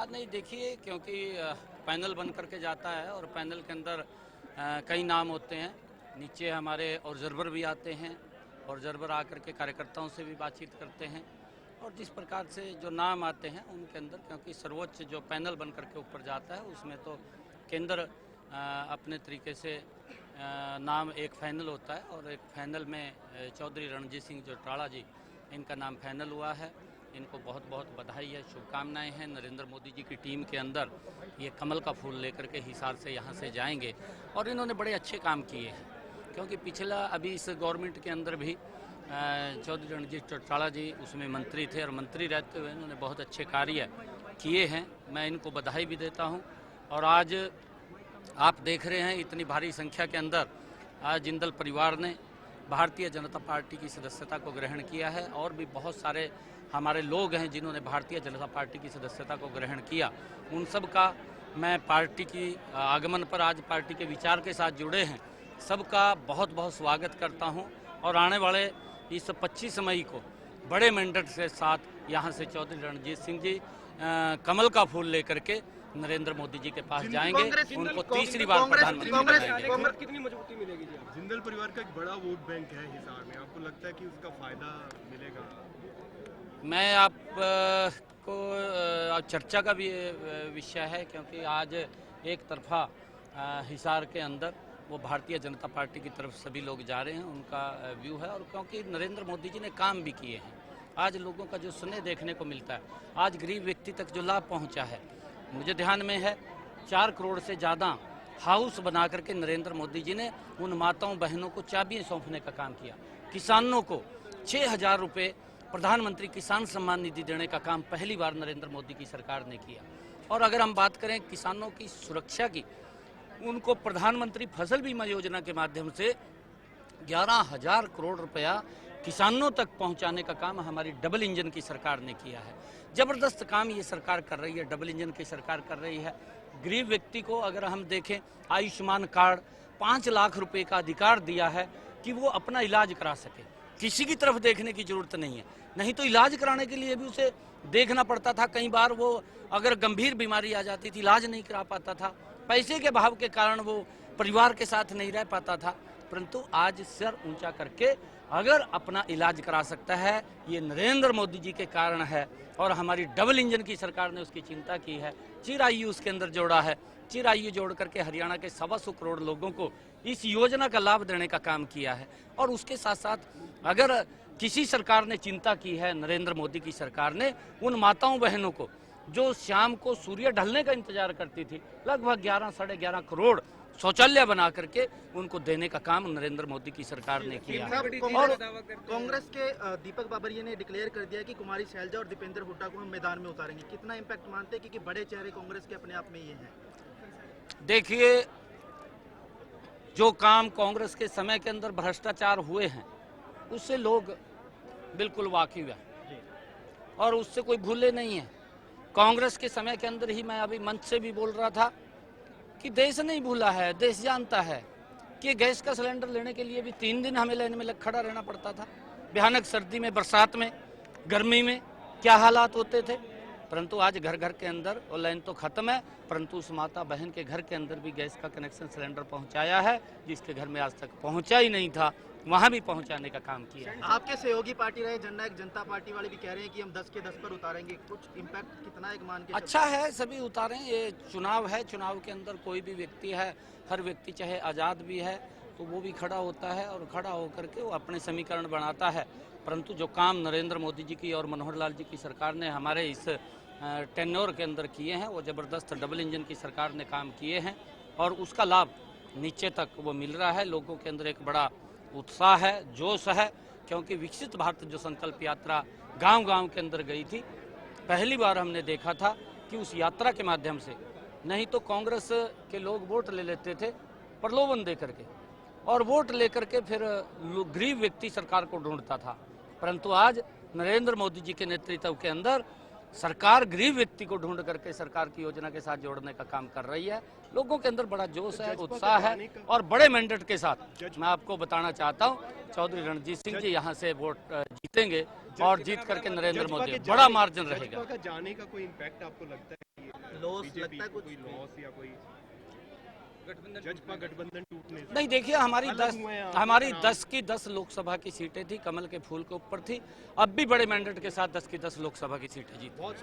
आज नहीं देखिए, क्योंकि पैनल बन करके जाता है और पैनल के अंदर कई नाम होते हैं। नीचे हमारे ऑब्जर्वर भी आते हैं, ऑब्जर्वर आकर के कार्यकर्ताओं से भी बातचीत करते हैं और जिस प्रकार से जो नाम आते हैं उनके अंदर, क्योंकि सर्वोच्च जो पैनल बन करके ऊपर जाता है उसमें तो केंद्र अपने तरीके से नाम एक फाइनल होता है और एक फाइनल में चौधरी रणजीत सिंह चौटाला जी, इनका नाम फाइनल हुआ है। इनको बहुत बहुत बधाई है, शुभकामनाएं हैं। नरेंद्र मोदी जी की टीम के अंदर ये कमल का फूल लेकर के हिसार से यहाँ से जाएंगे और इन्होंने बड़े अच्छे काम किए हैं, क्योंकि पिछला अभी इस गवर्नमेंट के अंदर भी चौधरी रणजीत चौटाला जी उसमें मंत्री थे और मंत्री रहते हुए इन्होंने बहुत अच्छे कार्य किए हैं। मैं इनको बधाई भी देता हूँ। और आज आप देख रहे हैं इतनी भारी संख्या के अंदर आज जिंदल परिवार ने भारतीय जनता पार्टी की सदस्यता को ग्रहण किया है और भी बहुत सारे हमारे लोग हैं जिन्होंने भारतीय जनता पार्टी की सदस्यता को ग्रहण किया। उन सब का मैं पार्टी की आगमन पर आज पार्टी के विचार के साथ जुड़े हैं, सबका बहुत बहुत स्वागत करता हूं और आने वाले इस 25 मई को बड़े मैंडेट के साथ यहां से चौधरी रणजीत सिंह जी कमल का फूल लेकर के नरेंद्र मोदी जी के पास जाएंगे, उनको तीसरी बार प्रधानमंत्री बनाएंगे। कांग्रेस कितनी मजबूती मिलेगी जी? जिंदल परिवार का एक बड़ा वोट बैंक है हिसार में, आपको लगता है कि उसका फायदा मिलेगा? मैं आपको चर्चा का भी विषय है, क्योंकि आज एक तरफा हिसार के अंदर वो भारतीय जनता पार्टी की तरफ सभी लोग जा रहे हैं, उनका व्यू है। और क्योंकि नरेंद्र मोदी जी ने काम भी किए हैं, आज लोगों का जो स्नेह देखने को मिलता है, आज गरीब व्यक्ति तक जो लाभ पहुंचा है, मुझे ध्यान में है 4 करोड़ से ज़्यादा हाउस बना करके नरेंद्र मोदी जी ने उन माताओं बहनों को चाबियाँ सौंपने का काम किया। किसानों को 6,000 रुपये प्रधानमंत्री किसान सम्मान निधि देने का काम पहली बार नरेंद्र मोदी की सरकार ने किया। और अगर हम बात करें किसानों की सुरक्षा की, उनको प्रधानमंत्री फसल बीमा योजना के माध्यम से 11,000 करोड़ रुपया किसानों तक पहुंचाने का काम हमारी डबल इंजन की सरकार ने किया है। जबरदस्त काम ये सरकार कर रही है, डबल इंजन की सरकार कर रही है। गरीब व्यक्ति को अगर हम देखें, आयुष्मान कार्ड 5 लाख रुपए का अधिकार दिया है कि वो अपना इलाज करा सके, किसी की तरफ देखने की जरूरत नहीं है। नहीं तो इलाज कराने के लिए भी उसे देखना पड़ता था, कई बार वो अगर गंभीर बीमारी आ जाती थी इलाज नहीं करा पाता था, पैसे के अभाव के कारण वो परिवार के साथ नहीं रह पाता था। परंतु आज सर ऊंचा करके अगर अपना इलाज करा सकता है, ये नरेंद्र मोदी जी के कारण है और हमारी डबल इंजन की सरकार ने उसकी चिंता की है। चिरायु उसके अंदर जोड़ा है, चिरायु जोड़ करके हरियाणा के 125 करोड़ लोगों को इस योजना का लाभ देने का काम किया है। और उसके साथ साथ अगर किसी सरकार ने चिंता की है, नरेंद्र मोदी की सरकार ने उन माताओं बहनों को जो शाम को सूर्य ढलने का इंतजार करती थी, लगभग 11 साढ़े 11 करोड़ शौचालय बना करके उनको देने का काम नरेंद्र मोदी की सरकार ने किया है। और कांग्रेस के दीपक बाबरिया ने डिक्लेयर कर दिया कि कुमारी शैलजा और दीपेंद्र हुड्डा को हम मैदान में उतारेंगे। कितना इम्पैक्ट मानते हैं, क्योंकि बड़े चेहरे कांग्रेस के अपने आप में ये हैं? देखिए, जो काम कांग्रेस के समय के अंदर भ्रष्टाचार हुए हैं उससे लोग बिल्कुल वाकिफ है और उससे कोई भूले नहीं है। कांग्रेस के समय के अंदर ही, मैं अभी मंच से भी बोल रहा था कि देश नहीं भूला है, देश जानता है कि गैस का सिलेंडर लेने के लिए भी 3 दिन हमें लाइन में खड़ा रहना पड़ता था। भयानक सर्दी में, बरसात में, गर्मी में क्या हालात होते थे। परंतु आज घर घर के अंदर, और लाइन तो खत्म है, परंतु उस माता बहन के घर के अंदर भी गैस का कनेक्शन सिलेंडर पहुंचाया है, जिसके घर में आज तक पहुंचा ही नहीं था, वहां भी पहुंचाने का काम किया है। आपके सहयोगी पार्टी रहे जननायक जनता पार्टी वाले भी कह रहे हैं कि हम 10 के 10 पर उतारेंगे। कुछ इम्पैक्ट कितना एक मान के? अच्छा है, सभी उतारें, ये चुनाव है, चुनाव के अंदर कोई भी व्यक्ति है, हर व्यक्ति चाहे आज़ाद भी है तो वो भी खड़ा होता है और खड़ा होकर के वो अपने समीकरण बनाता है। परंतु जो काम नरेंद्र मोदी जी की और मनोहर लाल जी की सरकार ने हमारे इस टेन्योर के अंदर किए हैं, वो ज़बरदस्त डबल इंजन की सरकार ने काम किए हैं और उसका लाभ नीचे तक वो मिल रहा है। लोगों के अंदर एक बड़ा उत्साह है, जोश है, क्योंकि विकसित भारत जो संकल्प यात्रा गांव-गांव के अंदर गई थी, पहली बार हमने देखा था कि उस यात्रा के माध्यम से, नहीं तो कांग्रेस के लोग वोट ले लेते थे प्रलोभन दे करके और वोट लेकर के फिर गरीब व्यक्ति सरकार को ढूंढता था। परंतु आज नरेंद्र मोदी जी के नेतृत्व के अंदर सरकार गरीब व्यक्ति को ढूंढ करके सरकार की योजना के साथ जोड़ने का काम कर रही है। लोगों के अंदर बड़ा जोश है, उत्साह है और बड़े मैंडेट के साथ मैं आपको बताना चाहता हूं, चौधरी रणजीत सिंह जी यहां से वोट जीतेंगे और जीत करके नरेंद्र मोदी, बड़ा मार्जिन रहेगा। जाने का कोई इम्पैक्ट आपको लगता है? लॉस बीजेपी लगता है को कुछ? कोई लॉस या कोई गठबंधन टूटने से? नहीं, देखिए हमारी अलग हुए हैं आप, हमारी तनाव। 10 की 10 लोकसभा की सीटें थी, कमल के फूल के ऊपर थी। अब भी बड़े मैंडेट के साथ 10 की 10 लोकसभा की सीटें जीती। बहुत से